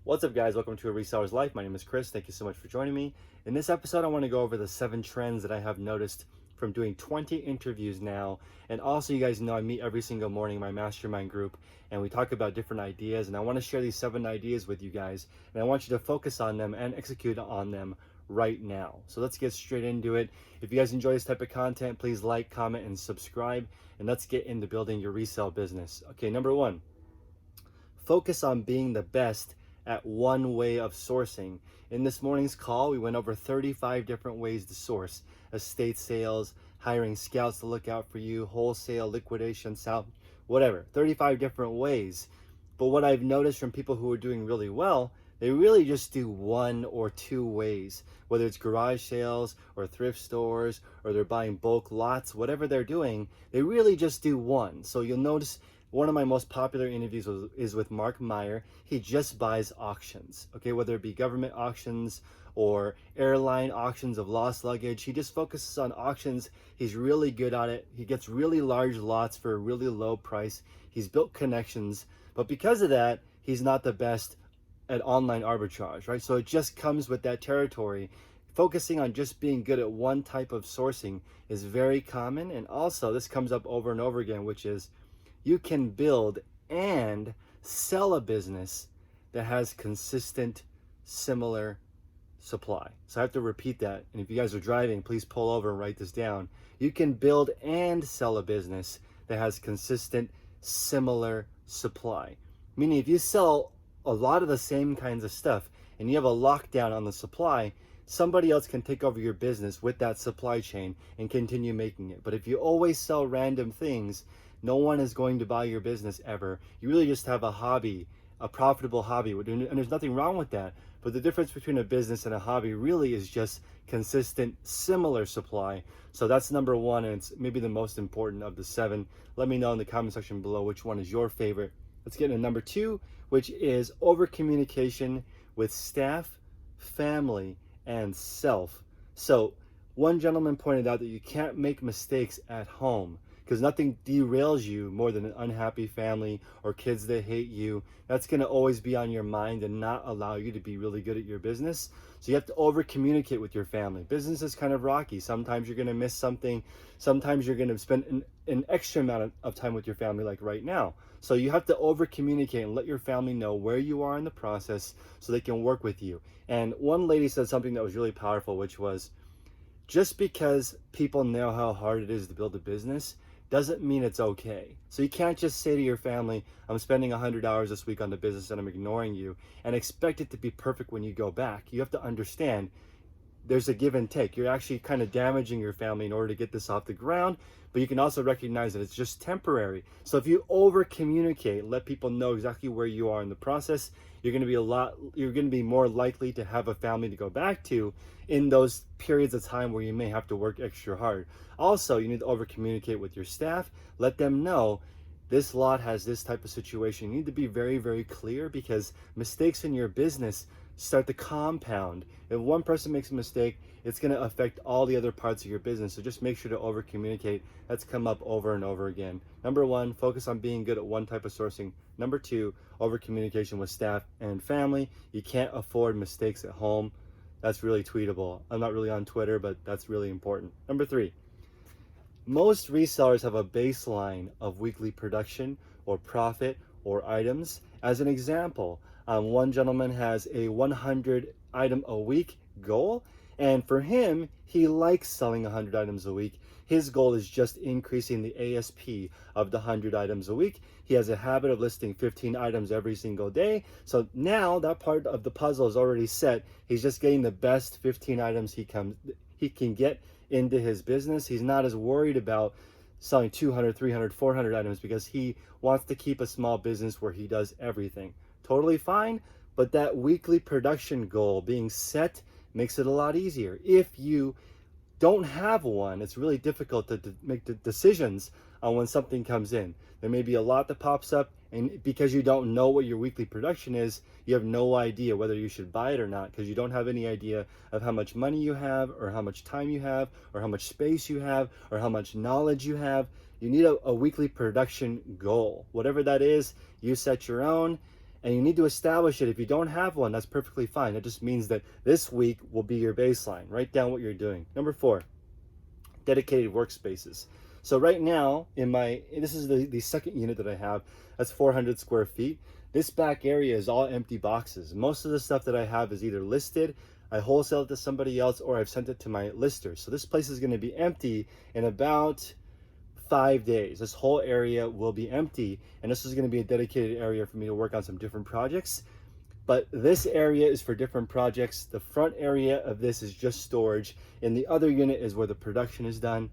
What's up, guys? Welcome to A Reseller's Life. My name is Chris. Thank you so much for joining me. In this episode, I want to go over the 7 trends that I have noticed from doing 20 interviews now. And also, you guys know I meet every single morning in my mastermind group, and we talk about different ideas. And I want to share these 7 ideas with you guys, and I want you to focus on them and execute on them right now. So let's get straight into it. If you guys enjoy this type of content, please like, comment, and subscribe. And let's get into building your resale business. Okay, number 1, focus on being the best at one way of sourcing. In this morning's call, we went over 35 different ways to source: estate sales, hiring scouts to look out for you, wholesale, liquidation, whatever, 35 different ways. But what I've noticed from people who are doing really well, they really just do 1 or 2 ways, whether it's garage sales or thrift stores, or they're buying bulk lots, whatever they're doing, they really just do 1. So you'll notice one of my most popular interviews is with Mark Meyer. He just buys auctions, okay, whether it be government auctions or airline auctions of lost luggage. He just focuses on auctions. He's really good at it. He gets really large lots for a really low price. He's built connections, but because of that, he's not the best at online arbitrage, right? So it just comes with that territory. Focusing on just being good at one type of sourcing is very common. And also, this comes up over and over again, which is you can build and sell a business that has consistent, similar supply. So I have to repeat that. And if you guys are driving, please pull over and write this down. You can build and sell a business that has consistent, similar supply. Meaning if you sell a lot of the same kinds of stuff and you have a lockdown on the supply, somebody else can take over your business with that supply chain and continue making it. But if you always sell random things, no one is going to buy your business ever. You really just have a hobby, a profitable hobby, and there's nothing wrong with that. But the difference between a business and a hobby really is just consistent, similar supply. So that's number 1, and it's maybe the most important of the 7. Let me know in the comment section below which one is your favorite. Let's get into number 2, which is over communication with staff, family, and self. So one gentleman pointed out that you can't make mistakes at home, because nothing derails you more than an unhappy family or kids that hate you. That's going to always be on your mind and not allow you to be really good at your business. So you have to over communicate with your family. Business is kind of rocky. Sometimes you're going to miss something. Sometimes you're going to spend an extra amount of time with your family, like right now. So you have to over communicate and let your family know where you are in the process so they can work with you. And one lady said something that was really powerful, which was, just because people know how hard it is to build a business doesn't mean it's okay. So you can't just say to your family, I'm spending 100 hours this week on the business and I'm ignoring you, and expect it to be perfect when you go back. You have to understand there's a give and take. You're actually kind of damaging your family in order to get this off the ground, but you can also recognize that it's just temporary. So if you over communicate, let people know exactly where you are in the process, you're going to be more likely to have a family to go back to in those periods of time where you may have to work extra hard. Also, you need to over communicate with your staff. Let them know this lot has this type of situation. You need to be very, very clear, because mistakes in your business start to compound. If one person makes a mistake, it's going to affect all the other parts of your business. So just make sure to over communicate. That's come up over and over again. Number 1, focus on being good at one type of sourcing. Number 2, over communication with staff and family. You can't afford mistakes at home. That's really tweetable. I'm not really on Twitter, but that's really important. Number 3, most resellers have a baseline of weekly production or profit or items. As an example, one gentleman has a 100 item a week goal, and for him, he likes selling 100 items a week. His goal is just increasing the ASP of the 100 items a week. He has a habit of listing 15 items every single day. So now that part of the puzzle is already set. He's just getting the best 15 items he can get into his business. He's not as worried about selling 200, 300, 400 items, because he wants to keep a small business where he does everything. Totally fine, but that weekly production goal being set makes it a lot easier. If you don't have one, it's really difficult to make the decisions on when something comes in. There may be a lot that pops up, and because you don't know what your weekly production is, you have no idea whether you should buy it or not, because you don't have any idea of how much money you have, or how much time you have, or how much space you have, or how much knowledge you have. You need a weekly production goal. Whatever that is, you set your own. And you need to establish it. If you don't have one, that's perfectly fine. That just means that this week will be your baseline. Write down what you're doing. Number 4, dedicated workspaces. So right now this is the second unit that I have. That's 400 square feet. This back area is all empty boxes. Most of the stuff that I have is either listed, I wholesale it to somebody else, or I've sent it to my lister. So this place is going to be empty in about 5 days. This whole area will be empty, and this is going to be a dedicated area for me to work on some different projects. But this area is for different projects. The front area of this is just storage, and the other unit is where the production is done.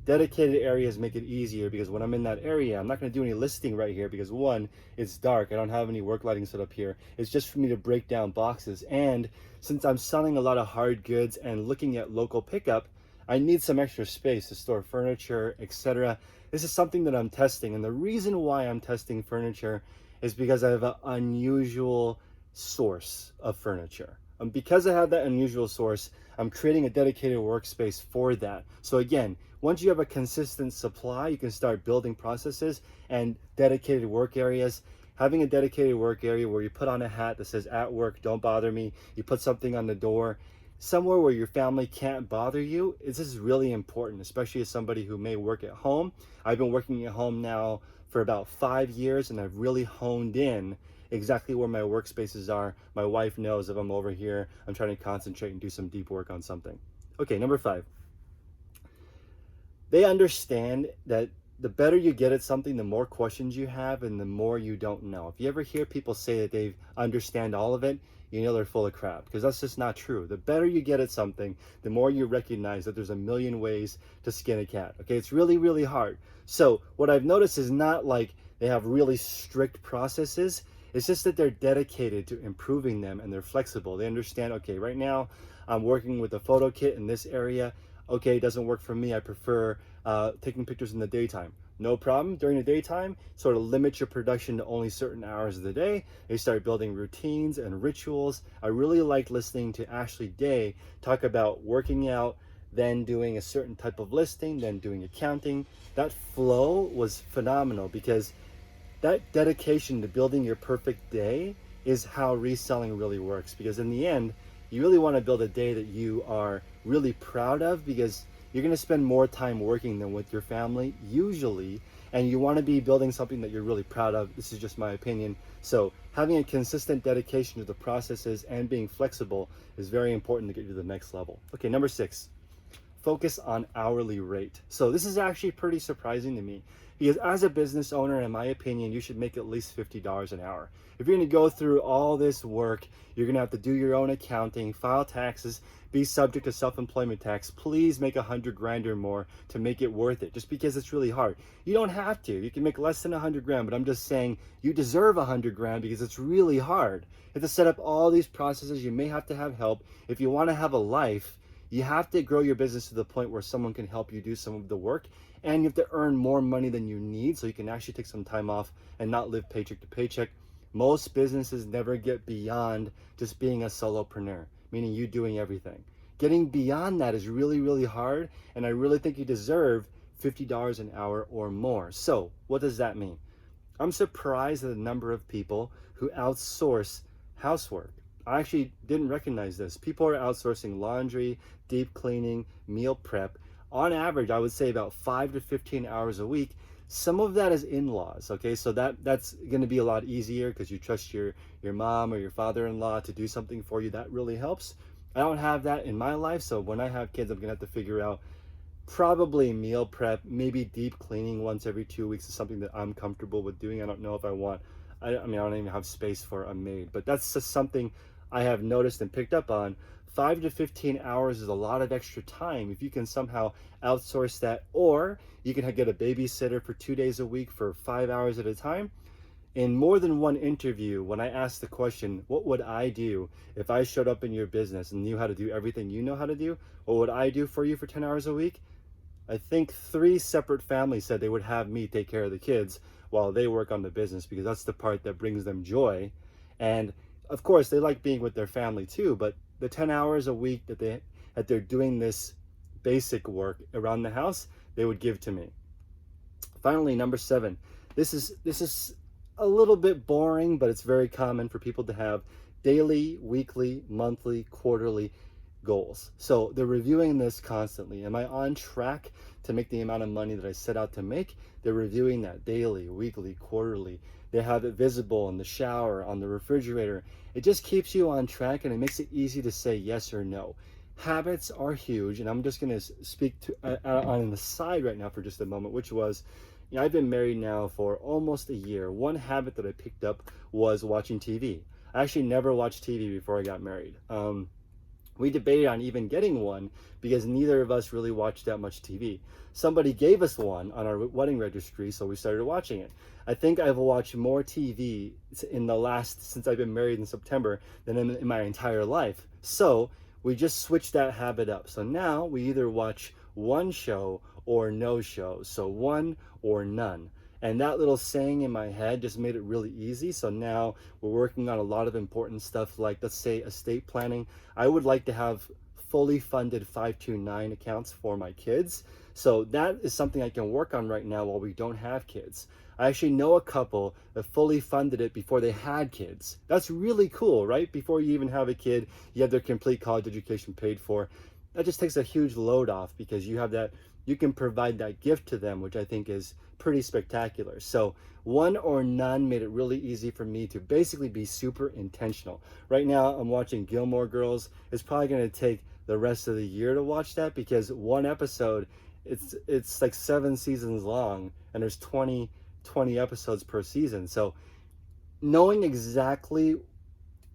Dedicated areas make it easier because when I'm in that area, I'm not going to do any listing right here because, one, it's dark. I don't have any work lighting set up here. It's just for me to break down boxes. And since I'm selling a lot of hard goods and looking at local pickup, I need some extra space to store furniture, etc. This is something that I'm testing. And the reason why I'm testing furniture is because I have an unusual source of furniture. Because I have that unusual source, I'm creating a dedicated workspace for that. So again, once you have a consistent supply, you can start building processes and dedicated work areas. Having a dedicated work area where you put on a hat that says "at work, don't bother me," you put something on the door, somewhere where your family can't bother you, this is really important, especially as somebody who may work at home. I've been working at home now for about 5 years, and I've really honed in exactly where my workspaces are. My wife knows if I'm over here, I'm trying to concentrate and do some deep work on something. Okay, number 5. They understand that the better you get at something, the more questions you have and the more you don't know. If you ever hear people say that they understand all of it, you know they're full of crap, because that's just not true. The better you get at something, the more you recognize that there's a million ways to skin a cat. Okay, it's really, really hard. So what I've noticed is not like they have really strict processes. It's just that they're dedicated to improving them and they're flexible. They understand, okay, right now I'm working with a photo kit in this area. Okay, it doesn't work for me. I prefer taking pictures in the daytime. No problem. During the daytime, sort of limit your production to only certain hours of the day. They start building routines and rituals. I really liked listening to Ashley Day talk about working out, then doing a certain type of listing, then doing accounting. That flow was phenomenal because that dedication to building your perfect day is how reselling really works. Because in the end, you really want to build a day that you are really proud of, because you're going to spend more time working than with your family usually, and you want to be building something that you're really proud of. This is just my opinion. So having a consistent dedication to the processes and being flexible is very important to get you to the next level. Okay, number 6, focus on hourly rate. So this is actually pretty surprising to me, because as a business owner, in my opinion, you should make at least $50 an hour. If you're going to go through all this work, you're going to have to do your own accounting, file taxes, be subject to self-employment tax. Please make $100,000 or more to make it worth it, just because it's really hard. You don't have to. You can make less than $100,000, but I'm just saying you deserve $100,000 because it's really hard. You have to set up all these processes. You may have to have help. If you want to have a life, you have to grow your business to the point where someone can help you do some of the work, and you have to earn more money than you need so you can actually take some time off and not live paycheck to paycheck. Most businesses never get beyond just being a solopreneur, meaning you doing everything. Getting beyond that is really, really hard, and I really think you deserve $50 an hour or more. So what does that mean? I'm surprised at the number of people who outsource housework. I actually didn't recognize this. People are outsourcing laundry, deep cleaning, meal prep. On average, I would say about 5 to 15 hours a week. Some of that is in-laws, okay? So that's going to be a lot easier because you trust your mom or your father-in-law to do something for you. That really helps. I don't have that in my life, so when I have kids, I'm going to have to figure out probably meal prep, maybe deep cleaning once every 2 weeks is something that I'm comfortable with doing. I don't know if I want, I mean, I don't even have space for a maid, but that's just something I have noticed and picked up on. 5 to 15 hours is a lot of extra time. If you can somehow outsource that, or you can get a babysitter for 2 days a week for 5 hours at a time. In more than one interview, when I asked the question, what would I do if I showed up in your business and knew how to do everything you know how to do? What would I do for you for 10 hours a week? I think 3 separate families said they would have me take care of the kids while they work on the business, because that's the part that brings them joy. And of course, they like being with their family too, but the 10 hours a week that they're doing this basic work around the house, they would give to me. Finally, number 7. This is a little bit boring, but it's very common for people to have daily, weekly, monthly, quarterly goals. So they're reviewing this constantly. Am I on track to make the amount of money that I set out to make? They're reviewing that daily, weekly, quarterly. They have it visible in the shower, on the refrigerator. It just keeps you on track, and it makes it easy to say yes or no. Habits are huge, and I'm just going to speak to on the side right now for just a moment, which was, I've been married now for almost a year. One habit that I picked up was watching TV. I actually never watched TV before I got married. We debated on even getting one because neither of us really watched that much TV. Somebody gave us one on our wedding registry, so we started watching it. I think I've watched more TV since I've been married in September than in my entire life. So we just switched that habit up. So now we either watch one show or no show. So one or none. And that little saying in my head just made it really easy. So now we're working on a lot of important stuff like, let's say, estate planning. I would like to have fully funded 529 accounts for my kids. So that is something I can work on right now while we don't have kids. I actually know a couple that fully funded it before they had kids. That's really cool, right? Before you even have a kid, you have their complete college education paid for. That just takes a huge load off because you can provide that gift to them, which I think is pretty spectacular. So one or none made it really easy for me to basically be super intentional. Right now I'm watching Gilmore Girls. It's probably going to take the rest of the year to watch that because one episode, it's like 7 seasons long, and there's 20 episodes per season. So knowing exactly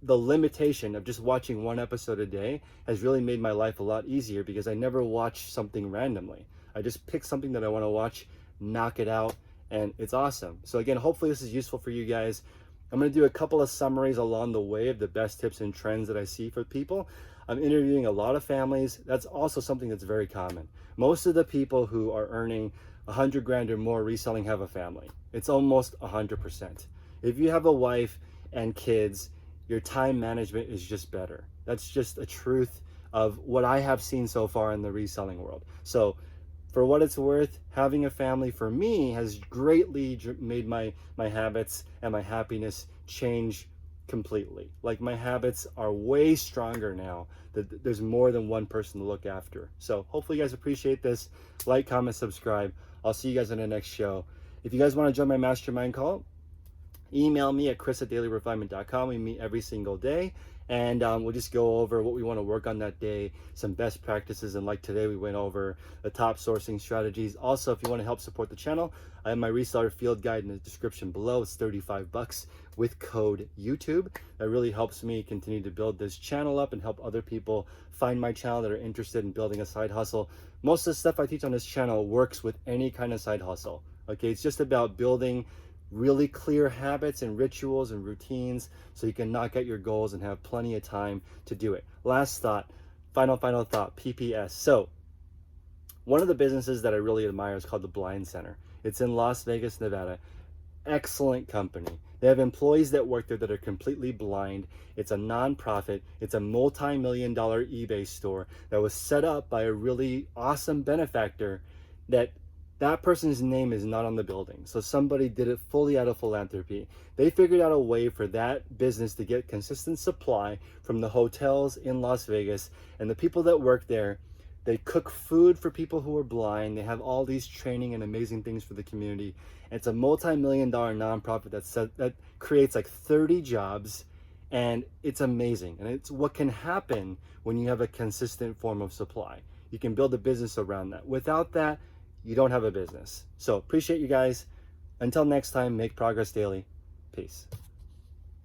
the limitation of just watching one episode a day has really made my life a lot easier because I never watch something randomly. I just pick something that I want to watch, knock it out, and it's awesome. So again, hopefully this is useful for you guys. I'm going to do a couple of summaries along the way of the best tips and trends that I see for people. I'm interviewing a lot of families. That's also something that's very common. Most of the people who are earning 100 grand or more reselling have a family. It's almost 100%. If you have a wife and kids, your time management is just better. That's just a truth of what I have seen so far in the reselling world. So for what it's worth, having a family for me has greatly made my habits and my happiness change completely. Like my habits are way stronger now that there's more than one person to look after. So hopefully you guys appreciate this. Like, comment, subscribe. I'll see you guys in the next show. If you guys want to join my mastermind call, email me at chris@dailyrefinement.com. We meet every single day, and we'll just go over what we want to work on that day, some best practices, and like today we went over the top sourcing strategies. Also, if you want to help support the channel, I have my reseller field guide in the description below. It's $35 with code YouTube. That really helps me continue to build this channel up and help other people find my channel that are interested in building a side hustle. Most of the stuff I teach on this channel works with any kind of side hustle. Okay, it's just about building really clear habits and rituals and routines so you can knock out your goals and have plenty of time to do it. Last thought, final thought, PPS. So one of the businesses that I really admire is called the Blind Center. It's in Las Vegas, Nevada. Excellent company. They have employees that work there that are completely blind. It's a nonprofit. It's a multi-million-dollar eBay store that was set up by a really awesome benefactor that person's name is not on the building. So somebody did it fully out of philanthropy. They figured out a way for that business to get consistent supply from the hotels in Las Vegas, and the people that work there, they cook food for people who are blind. They have all these training and amazing things for the community. And it's a multi-million-dollar nonprofit that creates like 30 jobs, and it's amazing. And it's what can happen when you have a consistent form of supply. You can build a business around that. Without that, you don't have a business. So appreciate you guys. Until next time, make progress daily. Peace.